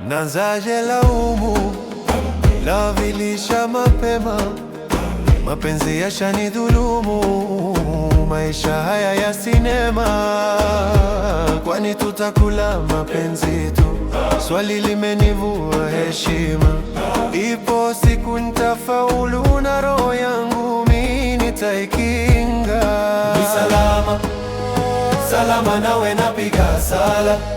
Naanzaje laumu, lavilisha mapema, mapenzi yashanidhulumu, maisha haya ya sinema, kwani tutakula mapenzi tu? Swali limenivua heshima. Ipo siku nitafaulu na roho yangu mimi nitaikinga. Ni salama, salama nawe napiga sala.